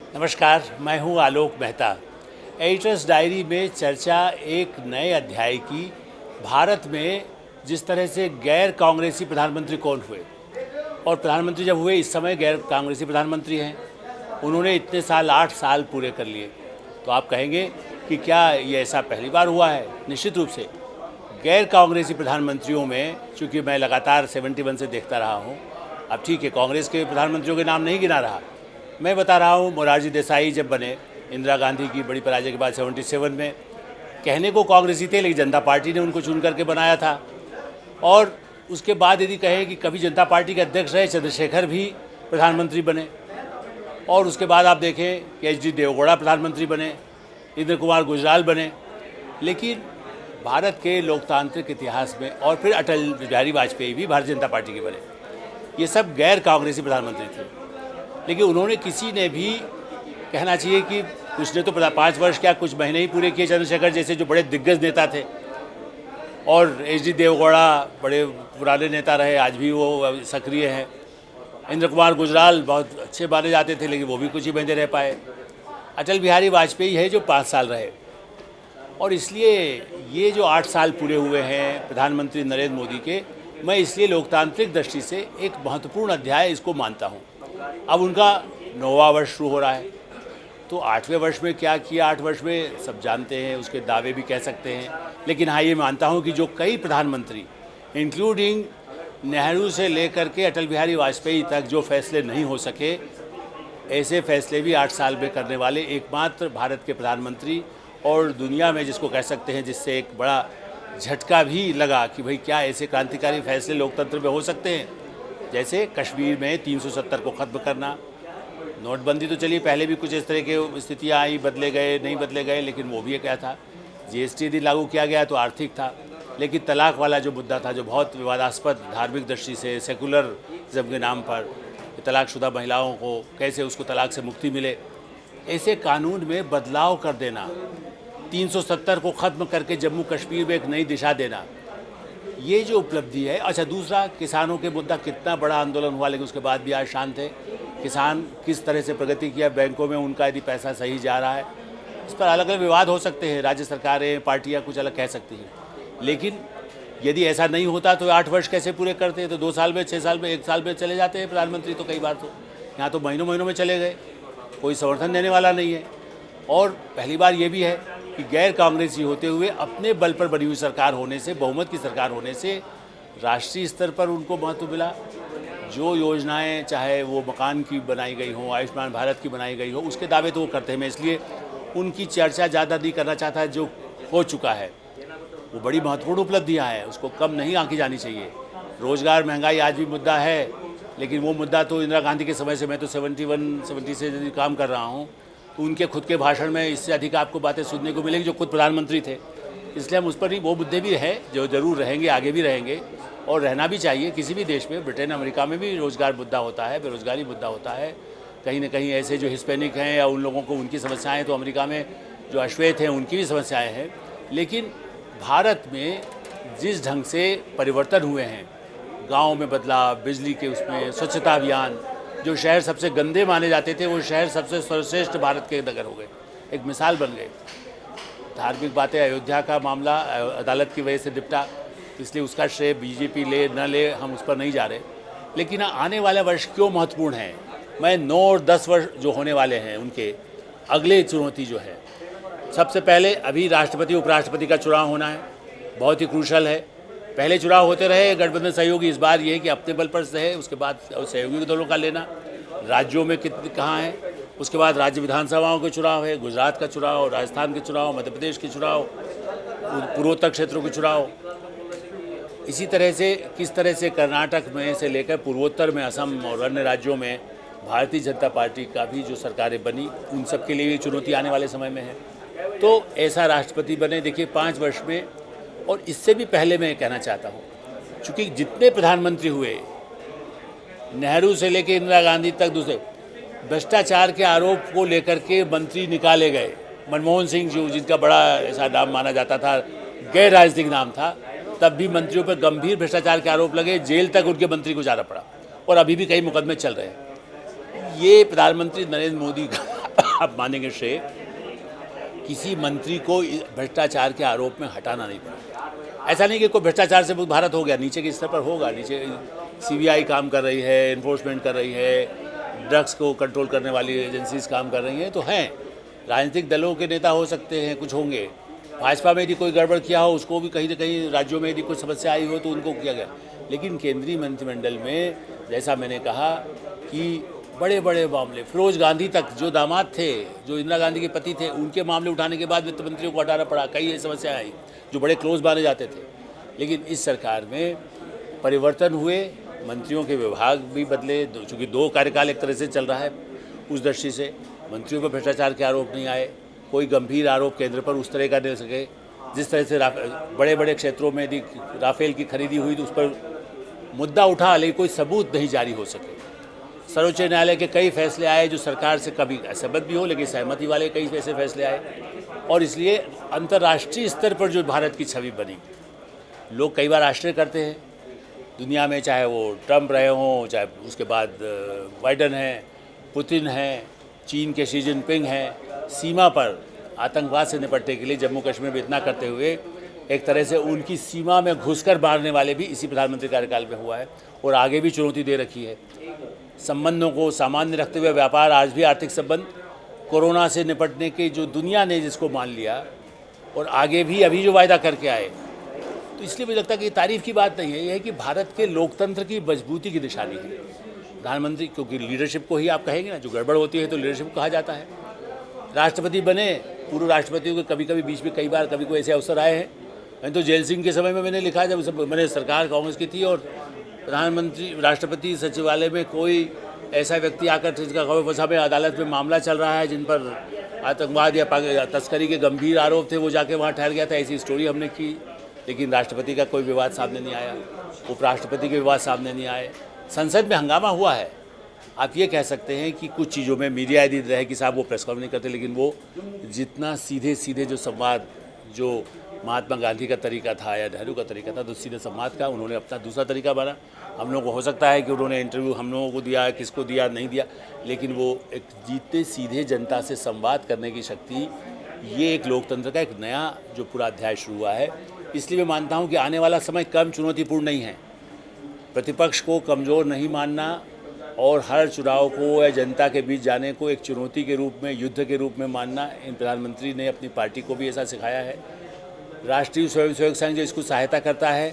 नमस्कार, मैं हूं आलोक मेहता। एडिटर्स डायरी में चर्चा एक नए अध्याय की, भारत में जिस तरह से गैर कांग्रेसी प्रधानमंत्री कौन हुए और प्रधानमंत्री जब हुए इस समय गैर कांग्रेसी प्रधानमंत्री हैं, उन्होंने इतने साल 8 साल पूरे कर लिए। तो आप कहेंगे कि क्या ये ऐसा पहली बार हुआ है? निश्चित रूप से गैर कांग्रेसी प्रधानमंत्रियों में, चूँकि मैं लगातार 71 से देखता रहा हूँ, अब ठीक है कांग्रेस के प्रधानमंत्रियों के नाम नहीं गिना रहा, मैं बता रहा हूँ। मोरारजी देसाई जब बने इंदिरा गांधी की बड़ी पराजय के बाद 77 में, कहने को कांग्रेसी थे लेकिन जनता पार्टी ने उनको चुन करके बनाया था। और उसके बाद यदि कहें कि कभी जनता पार्टी के अध्यक्ष रहे चंद्रशेखर भी प्रधानमंत्री बने, और उसके बाद आप देखें कि एच.डी. देवगौड़ा प्रधानमंत्री बने, इंद्र कुमार गुजराल बने। लेकिन भारत के लोकतांत्रिक इतिहास में, और फिर अटल बिहारी वाजपेयी भी भारतीय जनता पार्टी के बने, ये सब गैर कांग्रेसी प्रधानमंत्री थे। लेकिन उन्होंने किसी ने भी कहना चाहिए कि कुछ ने तो 5 वर्ष क्या कुछ महीने ही पूरे किए, चंद्रशेखर जैसे जो बड़े दिग्गज नेता थे, और एच.डी. देवगौड़ा बड़े पुराने नेता रहे, आज भी वो सक्रिय हैं। इंद्र कुमार गुजराल बहुत अच्छे माने जाते थे लेकिन वो भी कुछ ही महीने रह पाए। अटल बिहारी वाजपेयी है जो 5 साल रहे। और इसलिए ये जो 8 साल पूरे हुए हैं प्रधानमंत्री नरेंद्र मोदी के, मैं इसलिए लोकतांत्रिक दृष्टि से एक महत्वपूर्ण अध्याय इसको मानता हूँ। अब उनका 9वां वर्ष शुरू हो रहा है, तो 8वें वर्ष में क्या किया 8 वर्ष में सब जानते हैं, उसके दावे भी कह सकते हैं। लेकिन हाँ, ये मानता हूँ कि जो कई प्रधानमंत्री इंक्लूडिंग नेहरू से लेकर के अटल बिहारी वाजपेयी तक जो फैसले नहीं हो सके, ऐसे फैसले भी 8 साल में करने वाले एकमात्र भारत के प्रधानमंत्री, और दुनिया में जिसको कह सकते हैं, जिससे एक बड़ा झटका भी लगा कि भाई क्या ऐसे क्रांतिकारी फैसले लोकतंत्र में हो सकते हैं। जैसे कश्मीर में 370 को ख़त्म करना, नोटबंदी तो चलिए पहले भी कुछ इस तरह की स्थितियाँ आई, बदले गए नहीं बदले गए, लेकिन वो भी क्या था, जीएसटी यदि लागू किया गया तो आर्थिक था। लेकिन तलाक वाला जो मुद्दा था, जो बहुत विवादास्पद धार्मिक दृष्टि से सेकुलरिज्म के नाम पर तलाकशुदा महिलाओं को कैसे उसको तलाक से मुक्ति मिले, ऐसे कानून में बदलाव कर देना, 370 को ख़त्म करके जम्मू कश्मीर में एक नई दिशा देना, ये जो उपलब्धि है। अच्छा, दूसरा किसानों के मुद्दा, कितना बड़ा आंदोलन हुआ लेकिन उसके बाद भी आज शांत है। किसान किस तरह से प्रगति किया, बैंकों में उनका यदि पैसा सही जा रहा है, इस पर अलग अलग विवाद हो सकते हैं, राज्य सरकारें पार्टियां कुछ अलग कह सकती हैं। लेकिन यदि ऐसा नहीं होता तो 8 वर्ष कैसे पूरे करते हैं? तो 2 साल में, 6 साल में, 1 साल में चले जाते हैं प्रधानमंत्री तो कई बार। तो यहाँ तो महीनों महीनों में चले गए, कोई समर्थन देने वाला नहीं है। और पहली बार ये भी है कि गैर कांग्रेसी होते हुए अपने बल पर बनी हुई सरकार होने से, बहुमत की सरकार होने से, राष्ट्रीय स्तर पर उनको महत्व मिला। जो योजनाएं चाहे वो मकान की बनाई गई हो, आयुष्मान भारत की बनाई गई हो, उसके दावे तो वो करते हैं। मैं इसलिए उनकी चर्चा ज़्यादा नहीं करना चाहता। जो हो चुका है वो बड़ी महत्वपूर्ण उपलब्धियाँ हैं, उसको कम नहीं आंकी जानी चाहिए। रोज़गार, महंगाई आज भी मुद्दा है, लेकिन वो मुद्दा तो इंदिरा गांधी के समय से, मैं तो 70 से यदि काम कर रहा हूँ, तो उनके खुद के भाषण में इससे अधिक आपको बातें सुनने को मिलेंगी जो खुद प्रधानमंत्री थे। इसलिए हम उस पर ही, वो मुद्दे भी हैं जो ज़रूर रहेंगे, आगे भी रहेंगे और रहना भी चाहिए। किसी भी देश में, ब्रिटेन अमेरिका में भी रोज़गार मुद्दा होता है, बेरोज़गारी मुद्दा होता है। कहीं ना कहीं ऐसे जो हिस्पैनिक हैं या उन लोगों को उनकी समस्याएँ, तो अमेरिका में जो अश्वेत हैं उनकी भी समस्याएँ हैं। लेकिन भारत में जिस ढंग से परिवर्तन हुए हैं, गाँव में बदलाव, बिजली के उसमें, स्वच्छता अभियान, जो शहर सबसे गंदे माने जाते थे वो शहर सबसे सर्वश्रेष्ठ भारत के नगर हो गए, एक मिसाल बन गए। धार्मिक बातें, अयोध्या का मामला अदालत की वजह से निपटा, इसलिए उसका श्रेय बीजेपी ले न ले, हम उस पर नहीं जा रहे। लेकिन आने वाले वर्ष क्यों महत्वपूर्ण हैं, मैं 9 और 10 वर्ष जो होने वाले हैं उनके अगले चुनौती जो है, सबसे पहले अभी राष्ट्रपति उपराष्ट्रपति का चुनाव होना है, बहुत ही क्रूशल है। पहले चुनाव होते रहे गठबंधन सहयोगी, इस बार ये है कि अपने बल पर रहे, उसके बाद सहयोगी दलों का लेना, राज्यों में कितने कहाँ हैं, उसके बाद राज्य विधानसभाओं के चुनाव है, गुजरात का चुनाव, राजस्थान के चुनाव, मध्य प्रदेश के चुनाव, पूर्वोत्तर क्षेत्रों के चुनाव। इसी तरह से किस तरह से कर्नाटक में से लेकर पूर्वोत्तर में असम और अन्य राज्यों में भारतीय जनता पार्टी का भी जो सरकारें बनी, उन सब के लिए चुनौती आने वाले समय में है। तो ऐसा राष्ट्रपति बने, देखिए 5 वर्ष में। और इससे भी पहले मैं कहना चाहता हूँ, चूँकि जितने प्रधानमंत्री हुए, नेहरू से लेकर इंदिरा गांधी तक, दूसरे भ्रष्टाचार के आरोप को लेकर के मंत्री निकाले गए। मनमोहन सिंह जो, जिनका बड़ा ऐसा नाम माना जाता था, गैर राजनीतिक नाम था, तब भी मंत्रियों पर गंभीर भ्रष्टाचार के आरोप लगे, जेल तक उनके मंत्री को जाना पड़ा, और अभी भी कई मुकदमे चल रहे हैं। ये प्रधानमंत्री नरेंद्र मोदी का आप मानेंगे श्रेय, किसी मंत्री को भ्रष्टाचार के आरोप में हटाना नहीं पड़ा। ऐसा नहीं कि कोई भ्रष्टाचार से भारत हो गया, नीचे के स्तर पर होगा। नीचे सीबीआई काम कर रही है, इन्फोर्समेंट कर रही है, ड्रग्स को कंट्रोल करने वाली एजेंसीज काम कर रही हैं, तो हैं। राजनीतिक दलों के नेता हो सकते हैं, कुछ होंगे। भाजपा में यदि कोई गड़बड़ किया हो, उसको भी कहीं न कहीं राज्यों में यदि कोई समस्या आई हो तो उनको किया गया। लेकिन केंद्रीय मंत्रिमंडल में जैसा मैंने कहा कि बड़े बड़े मामले, फिरोज गांधी तक जो दामाद थे, जो इंदिरा गांधी के पति थे, उनके मामले उठाने के बाद वित्त मंत्रियों को हटाना पड़ा। कई समस्याएं आई जो बड़े क्लोज माने जाते थे। लेकिन इस सरकार में परिवर्तन हुए, मंत्रियों के विभाग भी बदले, चूँकि 2 कार्यकाल एक तरह से चल रहा है, उस दृष्टि से मंत्रियों पर भ्रष्टाचार के आरोप नहीं आए। कोई गंभीर आरोप केंद्र पर उस तरह का नहीं सके। जिस तरह से बड़े बड़े क्षेत्रों में यदि राफेल की खरीदी हुई तो उस पर मुद्दा उठा, लेकिन कोई सबूत नहीं जारी हो सके। सर्वोच्च न्यायालय के कई फैसले आए जो सरकार से कभी असहमत भी हो, लेकिन सहमति वाले कई ऐसे फैसले आए, और इसलिए अंतर्राष्ट्रीय स्तर पर जो भारत की छवि बनी, लोग कई बार आश्चर्य करते हैं दुनिया में, चाहे वो ट्रंप रहे हों, चाहे उसके बाद बाइडन हैं, पुतिन हैं, चीन के शी जिनपिंग हैं, सीमा पर आतंकवाद से निपटने के लिए जम्मू कश्मीर में इतना करते हुए एक तरह से उनकी सीमा में घुसकर मारने वाले भी इसी प्रधानमंत्री कार्यकाल में हुआ है, और आगे भी चुनौती दे रखी है। संबंधों को सामान्य रखते हुए व्यापार, आज भी आर्थिक संबंध, कोरोना से निपटने के जो दुनिया ने जिसको मान लिया, और आगे भी अभी जो वायदा करके आए, तो इसलिए मुझे लगता है कि ये तारीफ की बात नहीं है, ये है कि भारत के लोकतंत्र की मजबूती की निशानी है प्रधानमंत्री। क्योंकि लीडरशिप को ही आप कहेंगे ना, जो गड़बड़ होती है तो लीडरशिप कहा जाता है। राष्ट्रपति बने, पूर्व राष्ट्रपतियों के कभी कभी बीच में कई बार कभी कोई ऐसे अवसर आए हैं। मैंने तो जेल सिंह के समय में मैंने लिखा, जब मैंने सरकार कांग्रेस की थी और प्रधानमंत्री राष्ट्रपति सचिवालय में कोई ऐसा व्यक्ति आकर जिसका वसा में अदालत में मामला चल रहा है, जिन पर आतंकवाद या तस्करी के गंभीर आरोप थे, वो जाके वहाँ ठहर गया था। ऐसी स्टोरी हमने की, लेकिन राष्ट्रपति का कोई विवाद सामने नहीं आया, उपराष्ट्रपति के विवाद सामने नहीं आए। संसद में हंगामा हुआ है। आप ये कह सकते हैं कि कुछ चीज़ों में मीडिया यदि रहे कि साहब वो प्रेस कॉन्फ्रेंस नहीं करते, लेकिन वो जितना सीधे सीधे जो संवाद, जो महात्मा गांधी का तरीका था या नेहरू का तरीका था, तो सीधे संवाद का उन्होंने अपना दूसरा तरीका बना। हम लोगों को हो सकता है कि उन्होंने इंटरव्यू हम लोगों को दिया, किसको दिया नहीं दिया, लेकिन वो एक जीते सीधे जनता से संवाद करने की शक्ति, ये एक लोकतंत्र का एक नया जो पूरा अध्याय शुरू हुआ है। इसलिए मैं मानता हूँ कि आने वाला समय कम चुनौतीपूर्ण नहीं है। प्रतिपक्ष को कमज़ोर नहीं मानना और हर चुनाव को या जनता के बीच जाने को एक चुनौती के रूप में, युद्ध के रूप में मानना, इन प्रधानमंत्री ने अपनी पार्टी को भी ऐसा सिखाया है। राष्ट्रीय स्वयंसेवक संघ जो इसको सहायता करता है,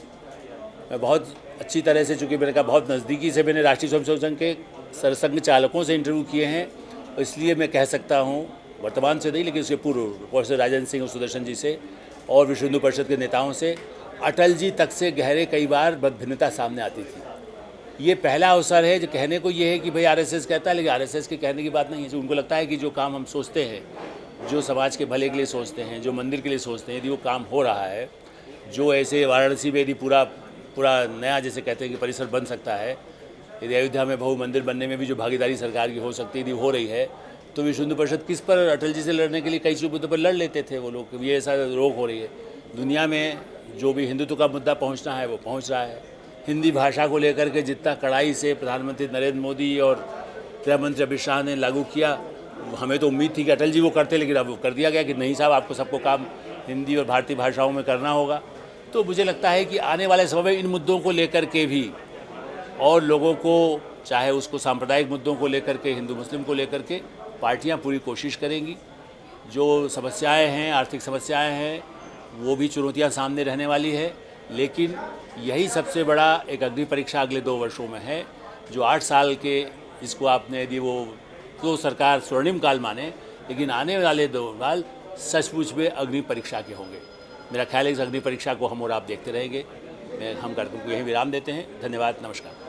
मैं बहुत अच्छी तरह से, चूँकि मैंने कहा बहुत नज़दीकी से मैंने राष्ट्रीय स्वयंसेवक संघ के सरसंघ चालकों से इंटरव्यू किए हैं, इसलिए मैं कह सकता हूँ, वर्तमान से नहीं लेकिन उसके पूर्व प्रोफेसर राजेंद्र सिंह और सुदर्शन जी से और विश्व हिंदू परिषद के नेताओं से, अटल जी तक से गहरे कई बार मतभिन्नता सामने आती थी। ये पहला अवसर है जो कहने को ये है कि भाई आरएसएस कहता है, लेकिन आरएसएस के कहने की बात नहीं है। जो उनको लगता है कि जो काम हम सोचते हैं, जो समाज के भले के लिए सोचते हैं, जो मंदिर के लिए सोचते हैं, यदि वो काम हो रहा है, जो ऐसे वाराणसी में यदि पूरा नया जैसे कहते हैं कि परिसर बन सकता है, यदि अयोध्या में बहु मंदिर बनने में भी जो भागीदारी सरकार की हो सकती है यदि हो रही है, तो विश्व हिंदू परिषद किस पर अटल जी से लड़ने के लिए कई मुद्दों पर लड़ लेते थे वो लोग। ये ऐसा रोक हो रही है दुनिया में, जो भी हिंदुत्व का मुद्दा पहुँचना है वो पहुँच रहा है। हिंदी भाषा को लेकर के जितना कड़ाई से प्रधानमंत्री नरेंद्र मोदी और गृह मंत्री अमित शाह ने लागू किया, हमें तो उम्मीद थी कि अटल जी वो करते, लेकिन अब वो कर दिया गया कि नहीं साहब, आपको सबको काम हिंदी और भारतीय भाषाओं में करना होगा। तो मुझे लगता है कि आने वाले समय में इन मुद्दों को लेकर के भी और लोगों को, चाहे उसको सांप्रदायिक मुद्दों को लेकर के, हिंदू मुस्लिम को लेकर के, पार्टियां पूरी कोशिश करेंगी। जो समस्याएं हैं, आर्थिक समस्याएं हैं, वो भी चुनौतियां सामने रहने वाली है, लेकिन यही सबसे बड़ा एक अग्नि परीक्षा अगले 2 वर्षों में है। जो 8 साल के, जिसको आपने यदि वो तो सरकार स्वर्णिम काल माने, लेकिन आने वाले 2 साल सचमुच में अग्नि परीक्षा के होंगे। मेरा ख्याल है इस अग्नि परीक्षा को हम और आप देखते रहेंगे। हम कार्यक्रम को यहीं विराम देते हैं। धन्यवाद, नमस्कार।